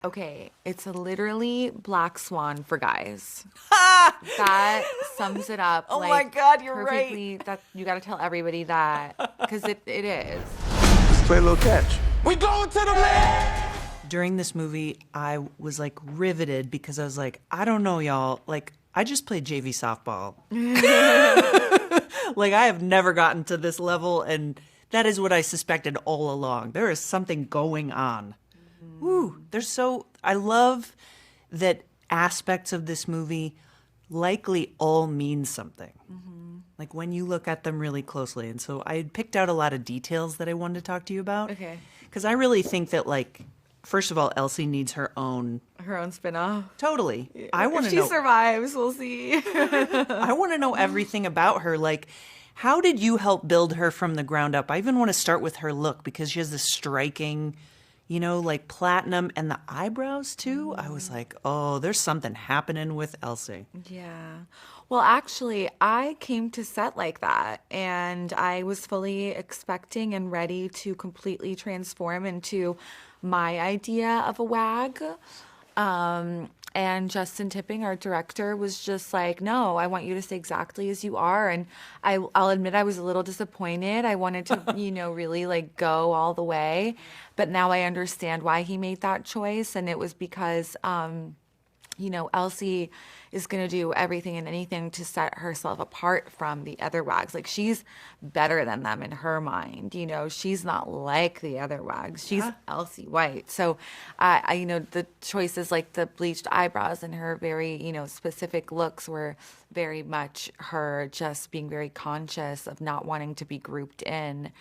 Okay, it's literally Black Swan for guys. Ha! That sums it up Oh my like God, you're right. perfectly. That you got to tell everybody that because it is. Let's play a little catch. We going to the man. During this movie, I was like riveted because I was like, I don't know, y'all. Like, I just played JV softball. Like, I have never gotten to this level, and that is what I suspected all along. There is something going on. Woo, I love that aspects of this movie likely all mean something. Like when you look at them really closely. And so I had picked out a lot of details that I wanted to talk to you about. Okay. Because I really think that, like, first of all, Elsie needs her own. Her own spin-off. Totally. I want If to she know. survives, we'll see. I want to know everything about her. Like, how did you help build her from the ground up? I even want to start with her look because she has this striking, like platinum and the eyebrows too. I was like, oh, there's something happening with Elsie. Yeah. Well, actually, I came to set like that, and I was fully expecting and ready to completely transform into my idea of a wag. And Justin Tipping, our director, was just like, no, I want you to stay exactly as you are. And I'll admit I was a little disappointed. I wanted to, really like go all the way. But now I understand why he made that choice. And it was because, Elsie is going to do everything and anything to set herself apart from the other wags. Like, she's better than them in her mind. She's not like the other wags. She's Elsie White. So, the choices like the bleached eyebrows and her very, specific looks were very much her just being very conscious of not wanting to be grouped in,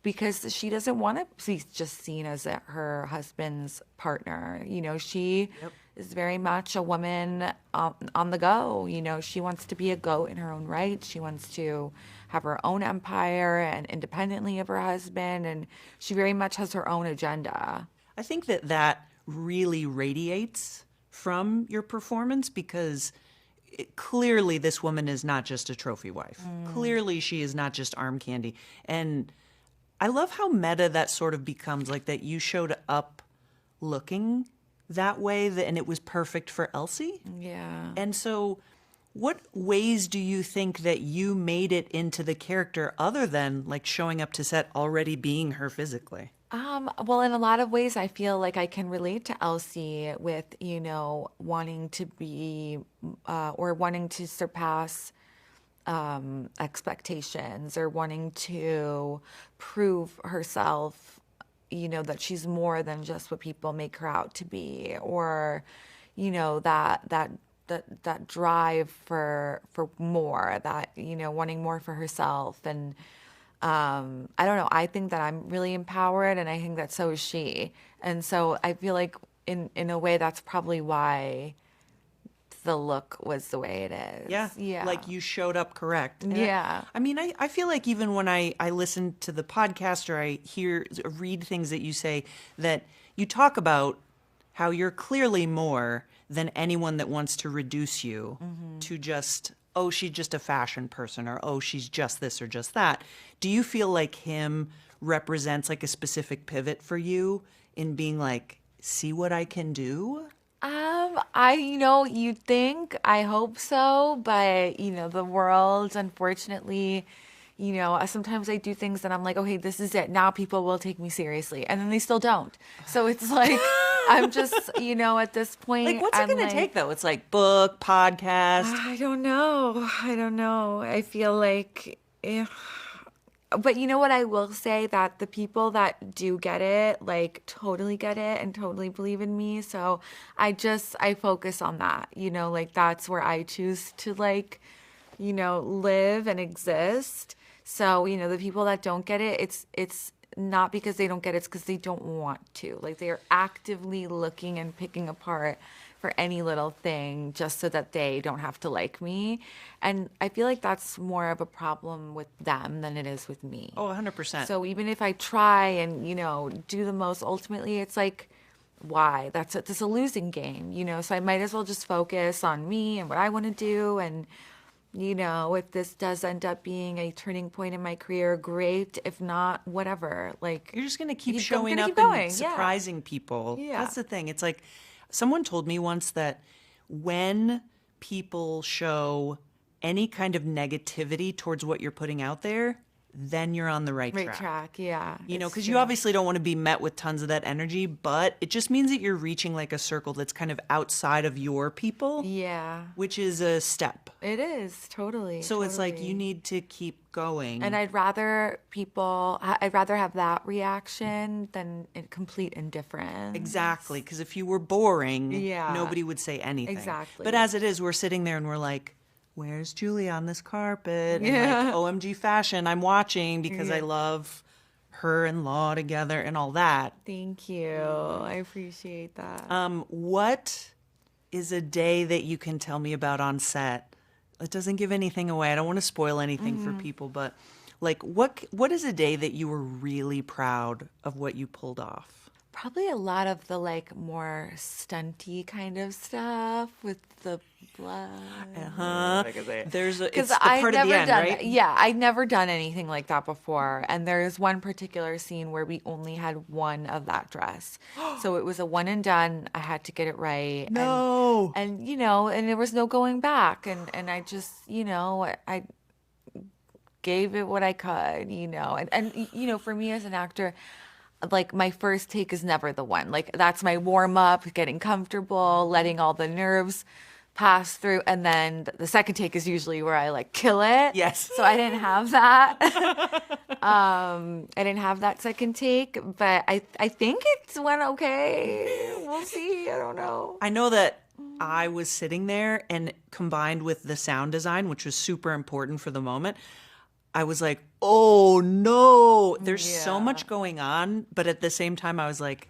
because she doesn't want to be just seen as her husband's partner. She is very much a woman on the go. She wants to be a goat in her own right. She wants to have her own empire and independently of her husband. And she very much has her own agenda. I think that really radiates from your performance because clearly this woman is not just a trophy wife. Clearly she is not just arm candy. And I love how meta that sort of becomes, like that you showed up looking that way and it was perfect for Elsie. Yeah. And so what ways do you think that you made it into the character other than like showing up to set already being her physically? Well, in a lot of ways, I feel like I can relate to Elsie with, wanting to be or wanting to surpass expectations or wanting to prove herself, that she's more than just what people make her out to be, or, that drive for more, that, wanting more for herself. And I don't know, I think that I'm really empowered, and I think that so is she. And so I feel like in a way that's probably why the look was the way it is. Yeah. Like you showed up correct. And Yeah. I feel like even when I listen to the podcast or I read things that you say, that you talk about how you're clearly more than anyone that wants to reduce you to just, oh, she's just a fashion person, or oh, she's just this or just that. Do you feel like him represents like a specific pivot for you in being like, see what I can do? You'd think, I hope so, but, the world, unfortunately, sometimes I do things that I'm like, okay, this is it. Now people will take me seriously. And then they still don't. So it's like, I'm just, at this point. Like, what's it going to take, though? It's like book, podcast. I don't know. I feel like, but you know what I will say, that the people that do get it, like totally get it and totally believe in me. So I focus on that, like that's where I choose to live and exist. So, the people that don't get it, it's not because they don't get it, it's because they don't want to. Like they are actively looking and picking apart for any little thing just so that they don't have to like me. And I feel like that's more of a problem with them than it is with me. Oh, 100%. So even if I try and, do the most, ultimately it's like, why? That's a losing game, So I might as well just focus on me and what I want to do. And You know, if this does end up being a turning point in my career, great. If not, whatever. Like, You're just going to keep I'm showing gonna up keep and going. Yeah. surprising people. Yeah. That's the thing. It's like someone told me once that when people show any kind of negativity towards what you're putting out there, then you're on the right Right track. track. Yeah. You know, it's because you true. obviously don't want to be met with tons of that energy, but it just means that you're reaching like a circle that's kind of outside of your people, Yeah. which is a step. It is. Totally. So it's like you totally. need to keep going. And I'd rather have that reaction than complete indifference. Exactly, because if you were boring, Yeah. nobody would say anything. Exactly. But as it is, we're sitting there and we're like, where's Julie on this carpet? And Yeah. like, OMG fashion, I'm watching because I Yeah. love her and Law together and all that. Thank you. I appreciate that. What is a day that you can tell me about on set? It doesn't give anything away. I don't want to spoil anything for people, but like what is a day that you were really proud of what you pulled off? Probably a lot of the like more stunty kind of stuff with the blood. There's a, it's Because the I've part never of the end, done right? Yeah, I'd never done anything like that before. And there's one particular scene where we only had one of that dress. So it was a one and done. I had to get it right. No. And you know, and there was no going back. And I just, you know, I gave it what I could, you know. And you know, for me as an actor, like my first take is never the one. Like that's my warm up, getting comfortable, letting all the nerves pass through, and then the second take is usually where I like kill it. Yes. So I didn't have that. I didn't have that second take, but I think it went okay. We'll see. I don't know. I know that I was sitting there and combined with the sound design, which was super important for the moment, I was like, oh no, there's so Yeah. much going on. But at the same time, I was like,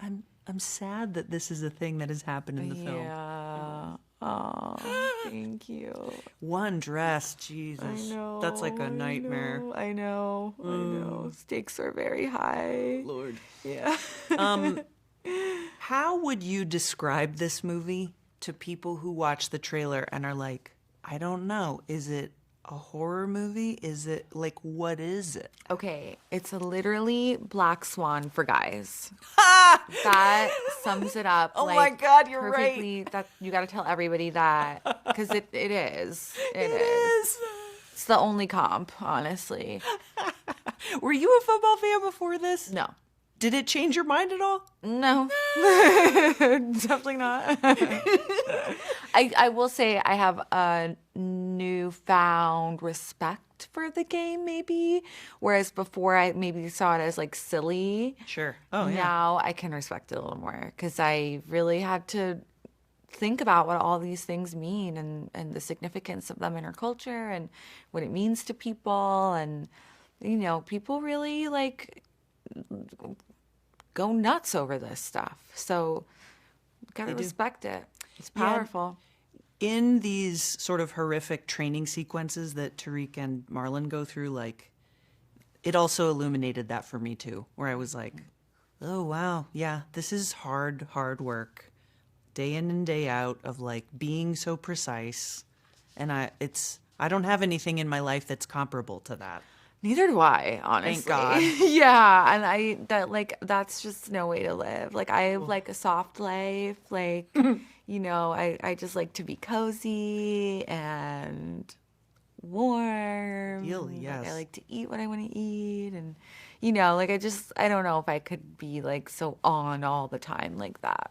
I'm sad that this is a thing that has happened in the film. Yeah. Oh, thank you. One dress, Jesus. I know. That's like a nightmare. I know. I know. Stakes are very high. Lord. Yeah. How would you describe this movie to people who watch the trailer and are like, I don't know, is it a horror movie? Is it like, what is it? Okay, it's literally Black Swan for guys. That sums it up. Oh like, my God, you're right. perfectly. That you got to tell everybody that because it is. It is. It's the only comp, honestly. Were you a football fan before this? No. Did it change your mind at all? No, definitely not. I will say I have a newfound respect for the game, maybe. Whereas before I maybe saw it as like silly. Sure. Oh, yeah. Now I can respect it a little more because I really had to think about what all these things mean and the significance of them in our culture and what it means to people. And, you know, people really like go nuts over this stuff. So gotta respect it. It's powerful. In these sort of horrific training sequences that Tariq and Marlon go through, like, it also illuminated that for me too, where I was like, oh, wow, yeah, this is hard work, day in and day out of like being so precise. And I don't have anything in my life that's comparable to that. Neither do I, honestly. Thank God. Yeah, and that's just no way to live. Like I have like a soft life, like you know, I just like to be cozy and warm. Really, Like, yes. I like to eat what I want to eat, and you know, like I don't know if I could be like so on all the time like that.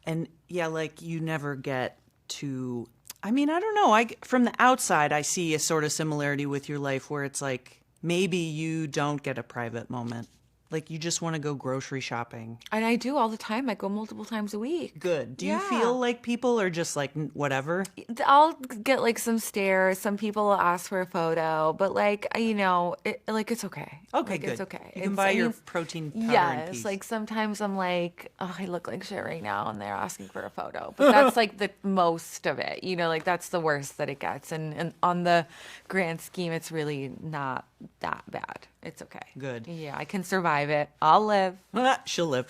And yeah, like you never get to, I mean, I don't know. From the outside, I see a sort of similarity with your life where it's like maybe you don't get a private moment. Like you just want to go grocery shopping. And I do all the time. I go multiple times a week. Good. Do you Yeah. feel like people are just like whatever? I'll get like some stares. Some people will ask for a photo, but like you know, it's okay. Okay, like, good. It's okay. You can It's- buy I your mean, protein powder in yes. peace. Like sometimes I'm like, oh, I look like shit right now, and they're asking for a photo. But that's like the most of it. You know, like that's the worst that it gets. And on the grand scheme, it's really not that bad. It's okay. Good. Yeah, I can survive it. I'll live. She'll live.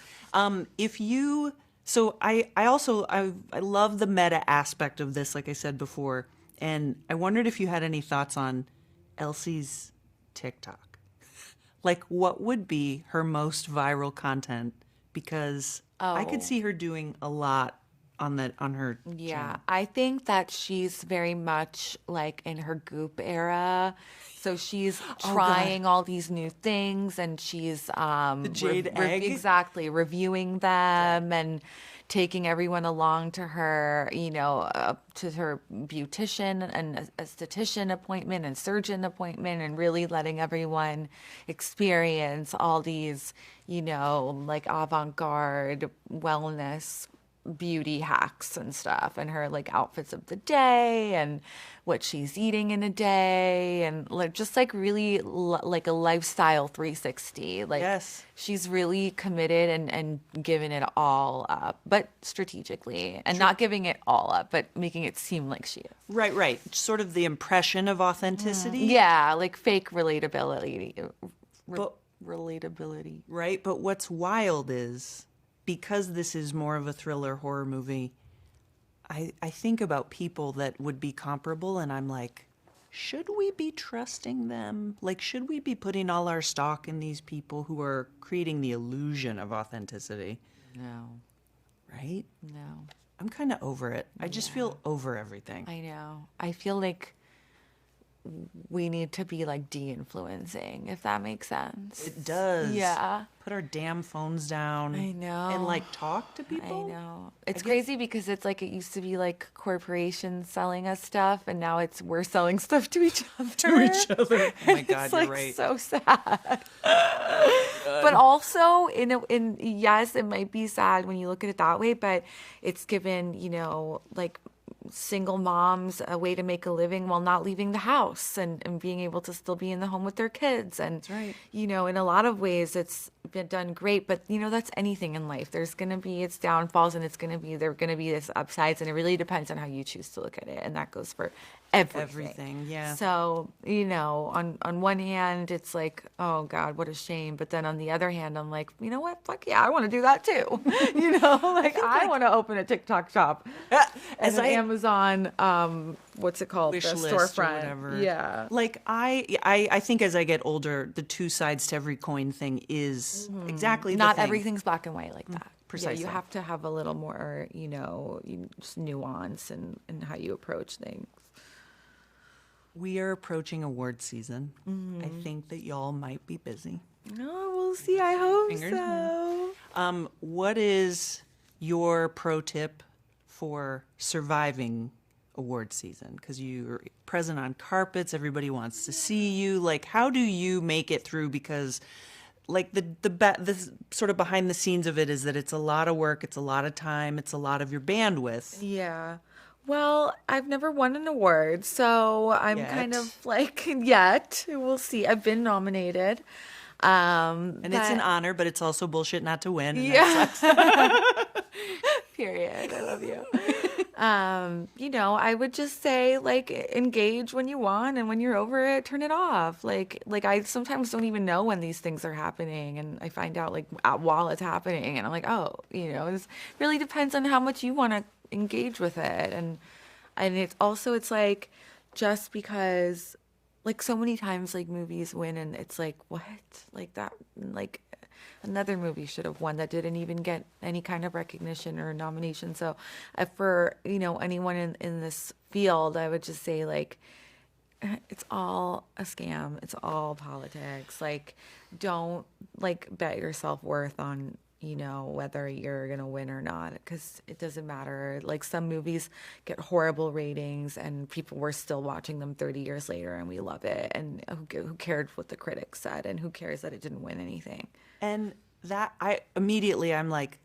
So I love the meta aspect of this, like I said before. And I wondered if you had any thoughts on Elsie's TikTok. Like, what would be her most viral content? Because I could Oh. see her doing a lot on her Yeah, channel. I think that she's very much like in her Goop era. So she's trying all these new things and she's The jade egg? exactly reviewing them and taking everyone along to her, to her beautician and esthetician appointment and surgeon appointment and really letting everyone experience all these, like avant-garde wellness beauty hacks and stuff and her like outfits of the day and what she's eating in a day and like just like really like a lifestyle 360 like Yes. she's really committed and giving it all up but strategically and not giving it all up but making it seem like she is Right. Sort of the impression of authenticity. yeah like fake relatability But, relatability right? But what's wild is, because this is more of a thriller horror movie, I think about people that would be comparable, and I'm like, should we be trusting them? Like, should we be putting all our stock in these people who are creating the illusion of authenticity? no Right? no I'm kind of over it. I just feel over everything. I know. I feel like we need to be like de-influencing, if that makes sense. It does. Yeah. Put our damn phones down. I know. And like talk to I people. know. It's crazy because it's like it used to be like corporations selling us stuff and now it's we're selling stuff to each other. To each other. Oh my God, It's you're like right. so sad. But also in yes, it might be sad when you look at it that way, but it's given, like single moms a way to make a living while not leaving the house and being able to still be in the home with their kids. And, That's right. in a lot of ways it's been done great, but that's anything in life. There's going to be its downfalls and there are going to be its upsides. And it really depends on how you choose to look at it. And that goes for everything. Yeah. So, on one hand, it's like, oh God, what a shame. But then on the other hand, I'm like, you know what? Fuck yeah, I want to do that too. I want to open a TikTok shop As an I Amazon, what's it called? wish The list or storefront. whatever. Yeah. Like I think as I get older, the two sides to every coin thing is exactly the Not thing. everything's black and white like that. precisely. Yeah, you have to have a little more, just nuance in how you approach things. We are approaching award season. I think that y'all might be busy. No, we'll see. I hope Fingers so. What is your pro tip for surviving award season? Because you're present on carpets, everybody wants to see you. Like, how do you make it through? Because, like, the sort of behind the scenes of it is that it's a lot of work, it's a lot of time, it's a lot of your bandwidth. Yeah. Well, I've never won an award, so I'm kind Yet. of like, yet. We'll see. I've been nominated. And it's an honor, but it's also bullshit not to win. And that Yeah. Period. I love you. I would just say like engage when you want and when you're over it, turn it off. Like I sometimes don't even know when these things are happening and I find out like while it's happening and I'm like, oh, it really depends on how much you want to engage with it. And it's like just because like so many times like movies win and it's like what like that like another movie should have won that didn't even get any kind of recognition or nomination. So for anyone in this field, I would just say like it's all a scam, it's all politics. Like don't like bet your self-worth on whether you're gonna win or not, because it doesn't matter. Like some movies get horrible ratings and people were still watching them 30 years later and we love it, and who cared what the critics said, and who cares that it didn't win anything. And that I'm like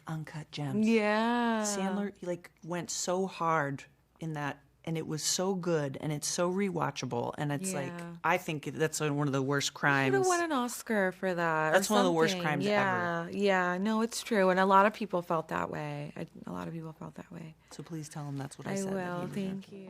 Uncut Gems. Yeah. Sandler like went so hard in that, and it was so good, and it's so rewatchable, and it's like Yeah. I think that's one of the worst crimes. Should have won an Oscar for that. That's or one of the worst something. crimes ever. Yeah, no, it's true, and a lot of people felt that way. A lot of people felt that way. So please tell him that's what I I said. that he will. was Thank you.